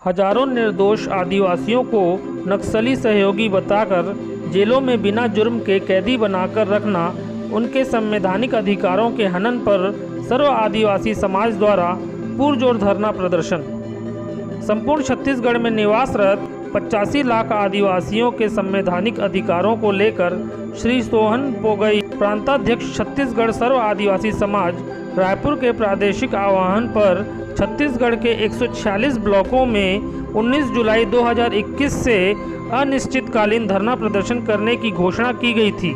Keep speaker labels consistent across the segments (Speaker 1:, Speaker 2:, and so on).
Speaker 1: हजारों निर्दोष आदिवासियों को नक्सली सहयोगी बताकर जेलों में बिना जुर्म के कैदी बनाकर रखना उनके संवैधानिक अधिकारों के हनन पर सर्व आदिवासी समाज द्वारा पुरजोर धरना प्रदर्शन। संपूर्ण छत्तीसगढ़ में निवासरत 85 लाख आदिवासियों के संवैधानिक अधिकारों को लेकर श्री सोहन पोगई, प्रांताध्यक्ष छत्तीसगढ़ सर्व आदिवासी समाज, रायपुर के प्रादेशिक आह्वान पर छत्तीसगढ़ के 146 ब्लॉकों में 19 जुलाई 2021 से अनिश्चितकालीन धरना प्रदर्शन करने की घोषणा की गई थी,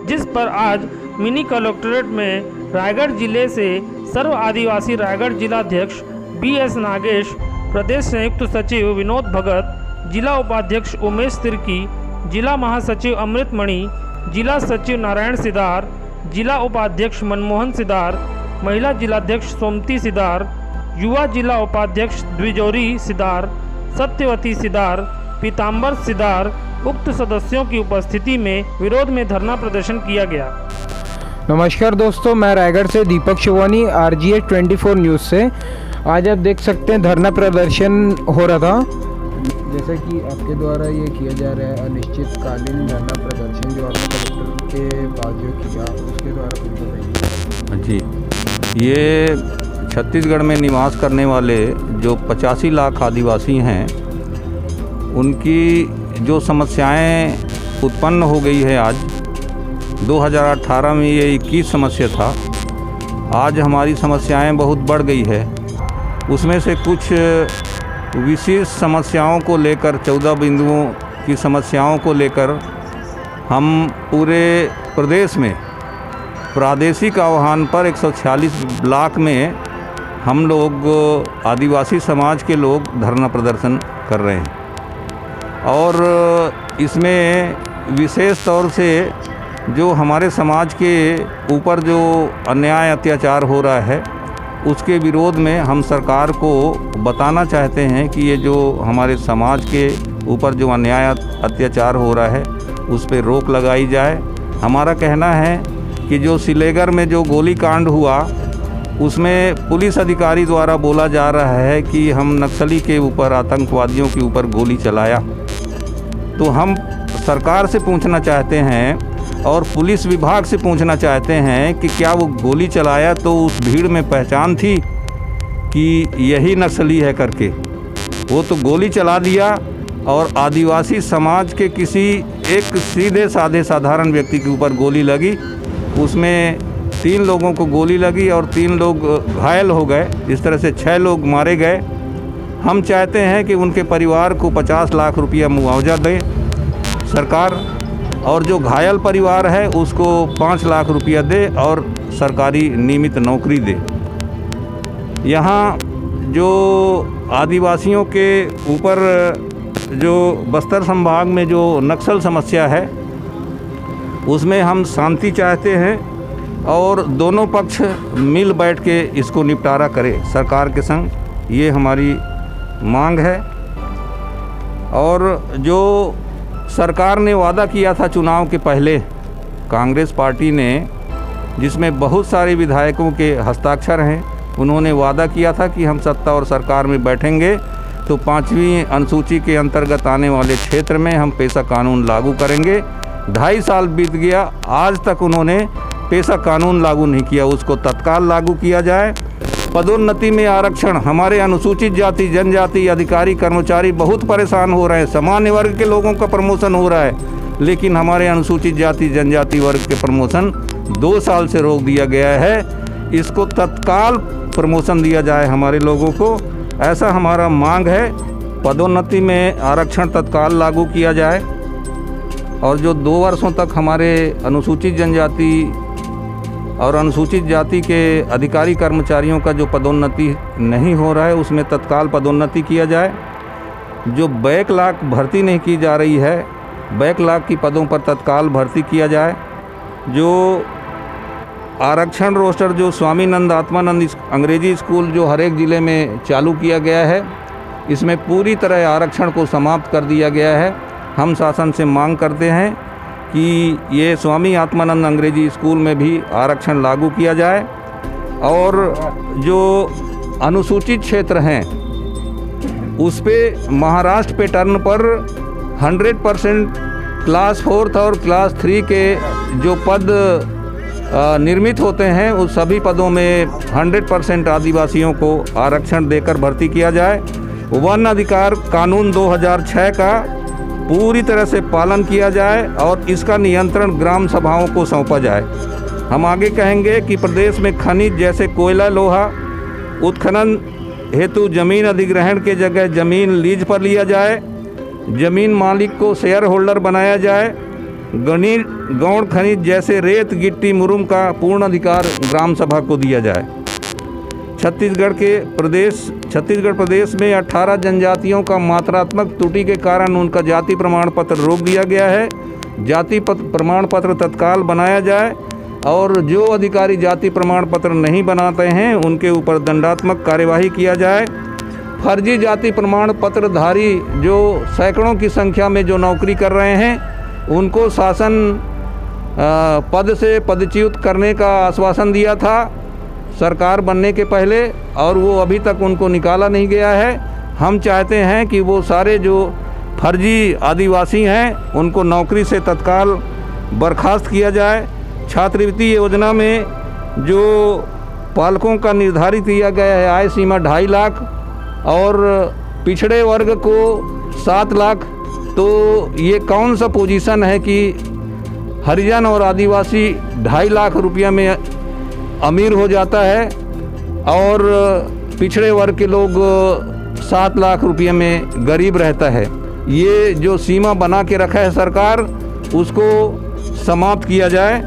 Speaker 1: जिस पर आज मिनी कलेक्ट्रेट में रायगढ़ जिले से सर्व आदिवासी रायगढ़ जिलाध्यक्ष BS नागेश, प्रदेश संयुक्त सचिव विनोद भगत, जिला उपाध्यक्ष उमेश तिर्की, जिला महासचिव अमृत मणि, जिला सचिव नारायण सिदार, जिला उपाध्यक्ष मनमोहन सिदार, महिला जिलाध्यक्ष सोमती सिदार, युवा जिला उपाध्यक्ष द्विजोरी सिदार, सत्यवती सिदार, पीताम्बर सिदार उक्त सदस्यों की उपस्थिति में विरोध में धरना प्रदर्शन किया गया।
Speaker 2: नमस्कार दोस्तों, मैं रायगढ़ से दीपक शिवानी, RGH 24 न्यूज़ से। आज आप देख सकते हैं धरना प्रदर्शन हो रहा था, जैसा कि आपके द्वारा ये किया जा रहा है अनिश्चितकालीन धरना प्रदर्शन, जो आपने कलेक्टर के पास जो किया उसके द्वारा कुछ बताइए।
Speaker 3: जी, ये छत्तीसगढ़ में निवास करने वाले जो 85 लाख आदिवासी हैं, उनकी जो समस्याएं उत्पन्न हो गई है आज 2018 में ये 21 समस्या था, आज हमारी समस्याएं बहुत बढ़ गई है। उसमें से कुछ विशेष समस्याओं को लेकर 14 बिंदुओं की समस्याओं को लेकर हम पूरे प्रदेश में प्रादेशिक आह्वान पर 146 ब्लॉक में हम लोग आदिवासी समाज के लोग धरना प्रदर्शन कर रहे हैं। और इसमें विशेष तौर से जो हमारे समाज के ऊपर जो अन्याय अत्याचार हो रहा है, उसके विरोध में हम सरकार को बताना चाहते हैं कि ये जो हमारे समाज के ऊपर जो अन्याय अत्याचार हो रहा है उस पर रोक लगाई जाए। हमारा कहना है कि जो सिलेगर में जो गोली कांड हुआ, उसमें पुलिस अधिकारी द्वारा बोला जा रहा है कि हम नक्सली के ऊपर, आतंकवादियों के ऊपर गोली चलाया। तो हम सरकार से पूछना चाहते हैं और पुलिस विभाग से पूछना चाहते हैं कि क्या वो गोली चलाया तो उस भीड़ में पहचान थी कि यही नक्सली है करके? वो तो गोली चला दिया और आदिवासी समाज के किसी एक सीधे साधे साधारण व्यक्ति के ऊपर गोली लगी, उसमें 3 लोगों को गोली लगी और 3 लोग घायल हो गए। इस तरह से 6 लोग मारे गए। हम चाहते हैं कि उनके परिवार को 50 लाख रुपया मुआवजा दे सरकार, और जो घायल परिवार है उसको 5 लाख रुपया दे और सरकारी नियमित नौकरी दे। यहाँ जो आदिवासियों के ऊपर जो बस्तर संभाग में जो नक्सल समस्या है, उसमें हम शांति चाहते हैं और दोनों पक्ष मिल बैठ के इसको निपटारा करे सरकार के संग, ये हमारी मांग है। और जो सरकार ने वादा किया था चुनाव के पहले, कांग्रेस पार्टी ने, जिसमें बहुत सारे विधायकों के हस्ताक्षर हैं, उन्होंने वादा किया था कि हम सत्ता और सरकार में बैठेंगे तो 5वीं अनुसूची के अंतर्गत आने वाले क्षेत्र में हम पेशा कानून लागू करेंगे। 2.5 साल बीत गया, आज तक उन्होंने पेशा कानून लागू नहीं किया, उसको तत्काल लागू किया जाए। पदोन्नति में आरक्षण, हमारे अनुसूचित जाति जनजाति अधिकारी कर्मचारी बहुत परेशान हो रहे हैं। सामान्य वर्ग के लोगों का प्रमोशन हो रहा है, लेकिन हमारे अनुसूचित जाति जनजाति वर्ग के प्रमोशन 2 साल से रोक दिया गया है। इसको तत्काल प्रमोशन दिया जाए हमारे लोगों को, ऐसा हमारा मांग है। पदोन्नति में आरक्षण तत्काल लागू किया जाए और जो 2 वर्षों तक हमारे अनुसूचित जनजाति और अनुसूचित जाति के अधिकारी कर्मचारियों का जो पदोन्नति नहीं हो रहा है, उसमें तत्काल पदोन्नति किया जाए। जो बैकलॉग भर्ती नहीं की जा रही है, बैकलॉग की पदों पर तत्काल भर्ती किया जाए। जो आरक्षण रोस्टर जो स्वामीनंद आत्मानंद अंग्रेजी स्कूल जो हर एक ज़िले में चालू किया गया है, इसमें पूरी तरह आरक्षण को समाप्त कर दिया गया है। हम शासन से मांग करते हैं कि ये स्वामी आत्मानंद अंग्रेजी स्कूल में भी आरक्षण लागू किया जाए। और जो अनुसूचित क्षेत्र हैं उस पे महाराष्ट्र पैटर्न पर 100% क्लास 4 और क्लास 3 के जो पद निर्मित होते हैं उस सभी पदों में 100% आदिवासियों को आरक्षण देकर भर्ती किया जाए। वन अधिकार कानून 2006 का पूरी तरह से पालन किया जाए और इसका नियंत्रण ग्राम सभाओं को सौंपा जाए। हम आगे कहेंगे कि प्रदेश में खनिज जैसे कोयला, लोहा उत्खनन हेतु जमीन अधिग्रहण के जगह जमीन लीज पर लिया जाए। जमीन मालिक को शेयर होल्डर बनाया जाए। गौण खनिज जैसे रेत, गिट्टी, मुरुम का पूर्ण अधिकार ग्राम सभा को दिया जाए। छत्तीसगढ़ प्रदेश में 18 जनजातियों का मात्रात्मक त्रुटि के कारण उनका जाति प्रमाण पत्र रोक दिया गया है। जाति प्रमाण पत्र तत्काल बनाया जाए और जो अधिकारी जाति प्रमाण पत्र नहीं बनाते हैं उनके ऊपर दंडात्मक कार्यवाही किया जाए। फर्जी जाति प्रमाण पत्रधारी जो सैकड़ों की संख्या में जो नौकरी कर रहे हैं उनको शासन पद से पदच्युत करने का आश्वासन दिया था सरकार बनने के पहले और वो अभी तक उनको निकाला नहीं गया है। हम चाहते हैं कि वो सारे जो फर्जी आदिवासी हैं उनको नौकरी से तत्काल बर्खास्त किया जाए। छात्रवृत्ति योजना में जो पालकों का निर्धारित किया गया है आय सीमा 2.5 लाख और पिछड़े वर्ग को 7 लाख, तो ये कौन सा पोजीशन है कि हरिजन और आदिवासी 2.5 लाख रुपया में अमीर हो जाता है और पिछड़े वर्ग के लोग 7 लाख रुपये में गरीब रहता है। ये जो सीमा बना के रखा है सरकार उसको समाप्त किया जाए,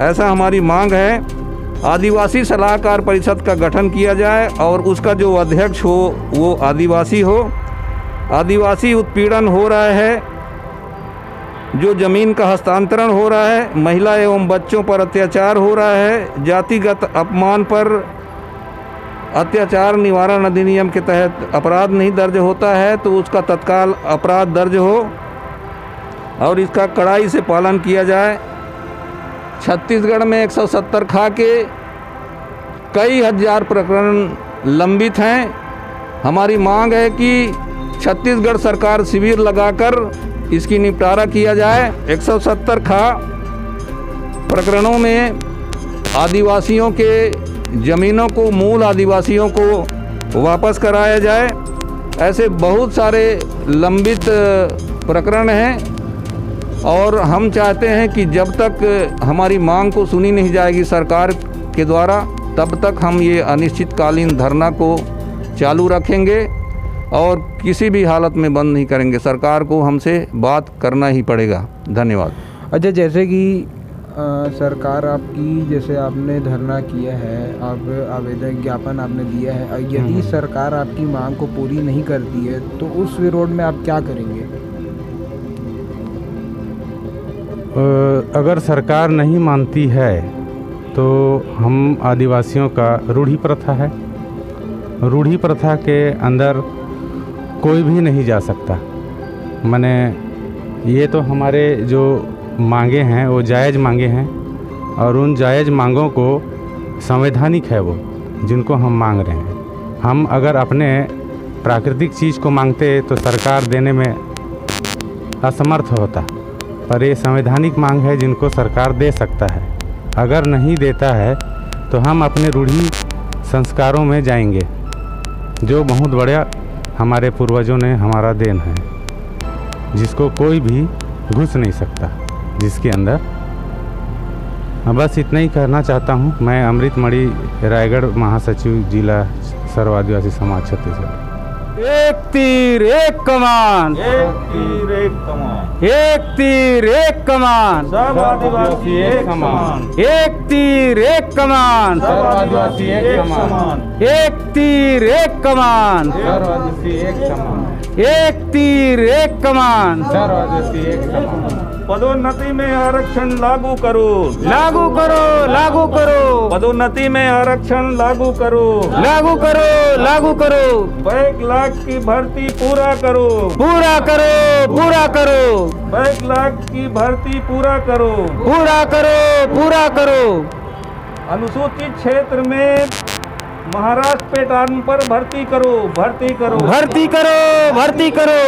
Speaker 3: ऐसा हमारी मांग है। आदिवासी सलाहकार परिषद का गठन किया जाए और उसका जो अध्यक्ष हो वो आदिवासी हो। आदिवासी उत्पीड़न हो रहा है, जो ज़मीन का हस्तांतरण हो रहा है, महिला एवं बच्चों पर अत्याचार हो रहा है, जातिगत अपमान पर अत्याचार निवारण अधिनियम के तहत अपराध नहीं दर्ज होता है तो उसका तत्काल अपराध दर्ज हो और इसका कड़ाई से पालन किया जाए। छत्तीसगढ़ में 170 खा के कई हजार प्रकरण लंबित हैं। हमारी मांग है कि छत्तीसगढ़ सरकार शिविर लगाकर इसकी निपटारा किया जाए। 170 खा प्रकरणों में आदिवासियों के ज़मीनों को मूल आदिवासियों को वापस कराया जाए। ऐसे बहुत सारे लंबित प्रकरण हैं और हम चाहते हैं कि जब तक हमारी मांग को सुनी नहीं जाएगी सरकार के द्वारा तब तक हम ये अनिश्चितकालीन धरना को चालू रखेंगे और किसी भी हालत में बंद नहीं करेंगे। सरकार को हमसे बात करना ही पड़ेगा। धन्यवाद।
Speaker 2: अच्छा, जैसे कि सरकार आपकी, जैसे आपने धरना किया है, आप आवेदन ज्ञापन आपने दिया है, यदि सरकार आपकी मांग को पूरी नहीं करती है तो उस विरोध में आप क्या करेंगे?
Speaker 4: अगर सरकार नहीं मानती है तो हम आदिवासियों का रूढ़ी प्रथा है, रूढ़ी प्रथा के अंदर कोई भी नहीं जा सकता। माने ये तो हमारे जो मांगे हैं वो जायज़ मांगे हैं और उन जायज़ मांगों को संवैधानिक है वो जिनको हम मांग रहे हैं। हम अगर अपने प्राकृतिक चीज़ को मांगते तो सरकार देने में असमर्थ होता, पर ये संवैधानिक मांग है जिनको सरकार दे सकता है। अगर नहीं देता है तो हम अपने रूढ़ी संस्कारों में जाएंगे जो बहुत बड़ा हमारे पूर्वजों ने हमारा देन है, जिसको कोई भी घुस नहीं सकता जिसके अंदर। बस इतना ही कहना चाहता हूँ। मैं अमृतमणि, रायगढ़ महासचिव, जिला सर्व आदिवासी समाज छत्तीसगढ़।
Speaker 5: एक तीर एक कमान,
Speaker 3: एक तीर एक कमान,
Speaker 5: एक तीर एक कमान,
Speaker 3: सब आदिवासी एक समान,
Speaker 5: एक तीर एक कमान,
Speaker 3: सब आदिवासी एक समान,
Speaker 5: एक तीर एक कमान,
Speaker 4: सर्व आदिवासी एक समान,
Speaker 5: एक तीर एक कमान,
Speaker 4: सर्व आदिवासी एक समान।
Speaker 3: पदोन्नति में आरक्षण लागू करो,
Speaker 5: लागू करो, लागू करो,
Speaker 3: पदोन्नति में आरक्षण लागू करो,
Speaker 5: लागू करो, लागू करो,
Speaker 3: 1 लाख की भर्ती पूरा करो,
Speaker 5: पूरा करो, पूरा करो,
Speaker 3: 1 लाख की भर्ती पूरा करो,
Speaker 5: पूरा करो, पूरा करो।
Speaker 3: अनुसूचित क्षेत्र में महाराष्ट्र पैटर्न पर भर्ती करो, भर्ती करो।
Speaker 5: भर्ती करो, भर्ती करो।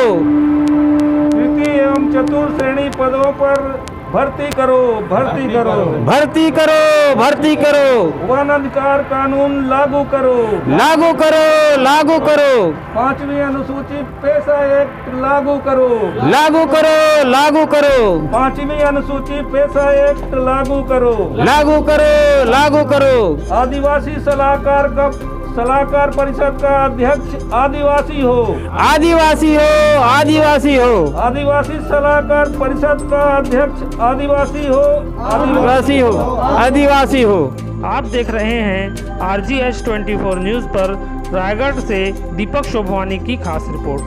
Speaker 3: तृतीय एवं चतुर्थ श्रेणी पदों पर भर्ती करो, भर्ती करो।
Speaker 5: भर्ती करो, भर्ती करो।
Speaker 3: वन अधिकार कानून लागू करो,
Speaker 5: लागू करो, लागू करो।
Speaker 3: 5वीं अनुसूची पेशा एक्ट लागू करो,
Speaker 5: लागू करो, लागू करो।
Speaker 3: 5वीं अनुसूची पेशा एक्ट लागू करो।
Speaker 5: लागू करो, लागू करो।
Speaker 3: आदिवासी सलाहकार परिषद का अध्यक्ष आदिवासी हो,
Speaker 5: आदिवासी हो, आदिवासी हो।
Speaker 3: आदिवासी सलाहकार परिषद का अध्यक्ष आदिवासी हो,
Speaker 5: आदिवासी हो, आदिवासी हो।
Speaker 1: आप देख रहे हैं RGH 24 न्यूज़ पर रायगढ़ से दीपक शोभवानी की खास रिपोर्ट।